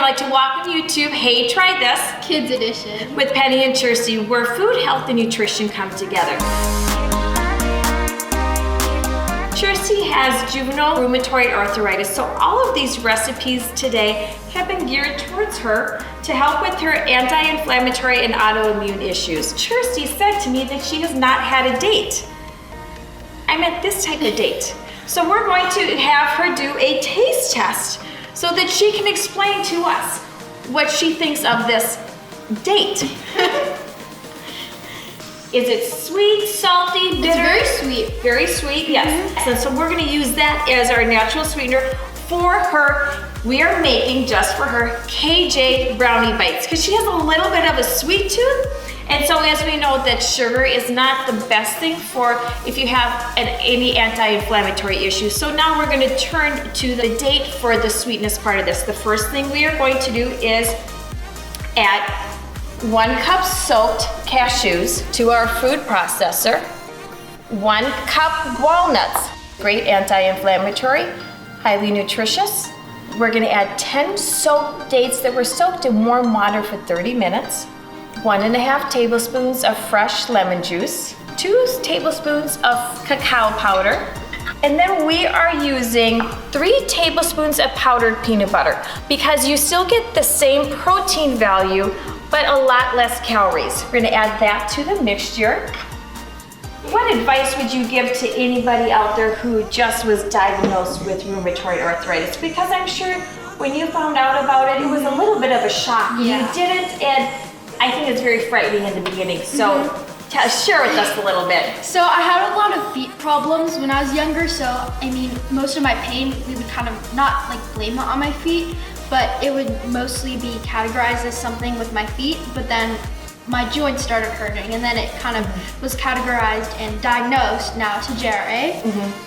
I'd like to welcome you to Hey, Try This Kids Edition with Penny and Kirsty, where food, health, and nutrition come together. Kirsty has juvenile rheumatoid arthritis, so all of these recipes today have been geared towards her to help with her anti-inflammatory and autoimmune issues. Kirsty said to me that she has not had a date. I meant this type of date. So we're going to have her do a taste test so that she can explain to us what she thinks of this date. Is it sweet, salty, bitter? It's very sweet. Very sweet, yes. So we're gonna use that as our natural sweetener for her. We are making, just for her, KJ Brownie Bites, because she has a little bit of a sweet tooth. And so as we know that sugar is not the best thing for if you have any anti-inflammatory issues. So now we're gonna turn to the date for the sweetness part of this. The first thing we are going to do is add 1 cup soaked cashews to our food processor, 1 cup walnuts, great anti-inflammatory, highly nutritious. We're gonna add 10 soaked dates that were soaked in warm water for 30 minutes, 1.5 tablespoons of fresh lemon juice, 2 tablespoons of cacao powder, and then we are using 3 tablespoons of powdered peanut butter because you still get the same protein value but a lot less calories. We're gonna add that to the mixture. What advice would you give to anybody out there who just was diagnosed with rheumatoid arthritis? Because I'm sure when you found out about it, it was a little bit of a shock. Yeah. You didn't, and I think it's very frightening in the beginning. So share with us a little bit. So I had a lot of feet problems when I was younger, so I mean, most of my pain, we would kind of not like blame it on my feet, but it would mostly be categorized as something with my feet, but then my joints started hurting, and then it kind of was categorized and diagnosed now to JRA.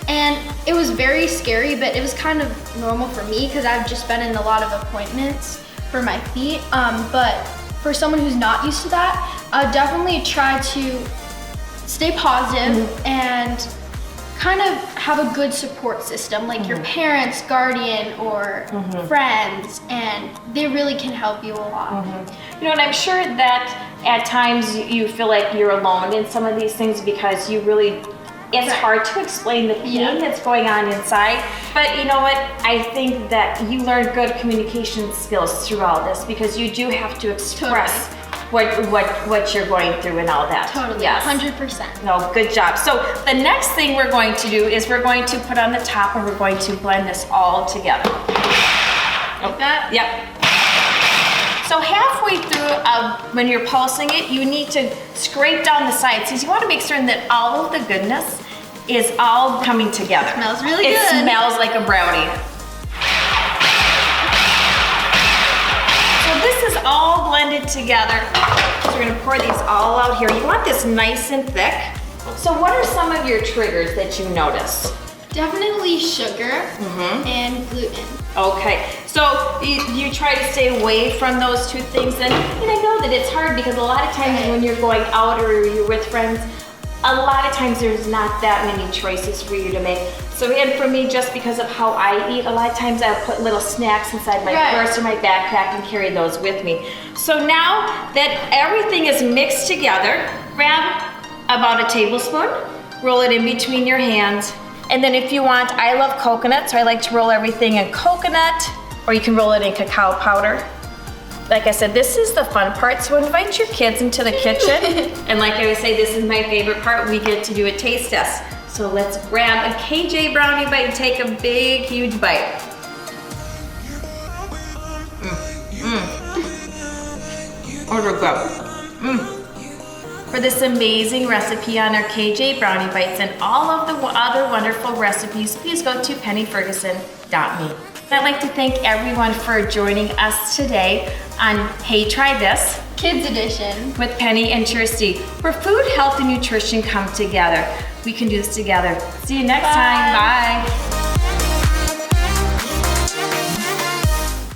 And it was very scary, but it was kind of normal for me because I've just been in a lot of appointments for my feet. But for someone who's not used to that, definitely try to stay positive and kind of have a good support system, like your parents, guardian, or friends, and they really can help you a lot. You know, and I'm sure that at times you feel like you're alone in some of these things because you really, it's hard to explain the pain that's going on inside. But you know what? I think that you learn good communication skills through all this because you do have to express what you're going through and all that. Totally, yes. 100%. No, good job. So the next thing we're going to do is we're going to put on the top and we're going to blend this all together. Like that? Yep. So halfway through, when you're pulsing it, you need to scrape down the sides because you want to make certain that all of the goodness is all coming together. It smells really good. good. It smells like a brownie. So this is all blended together. So we're gonna pour these all out here. You want this nice and thick. So what are some of your triggers that you notice? Definitely sugar and gluten. Okay, so you try to stay away from those 2 things, and I know that it's hard because a lot of times when you're going out or you're with friends, a lot of times there's not that many choices for you to make. So and for me, just because of how I eat, a lot of times I'll put little snacks inside my purse or my backpack and carry those with me. So now that everything is mixed together, grab about a tablespoon, roll it in between your hands. And then if you want, I love coconut, so I like to roll everything in coconut, or you can roll it in cacao powder. Like I said, this is the fun part, so invite your kids into the kitchen. And like I always say, this is my favorite part. We get to do a taste test. So let's grab a KJ Brownie Bite and take a big, huge bite. Oh, they're good. For this amazing recipe on our KJ Brownie Bites and all of the other wonderful recipes, please go to pennyferguson.me. I'd like to thank everyone for joining us today on Hey, Try This Kids Edition with Penny and Kirsty, where food, health, and nutrition come together. We can do this together. See you next time. Bye.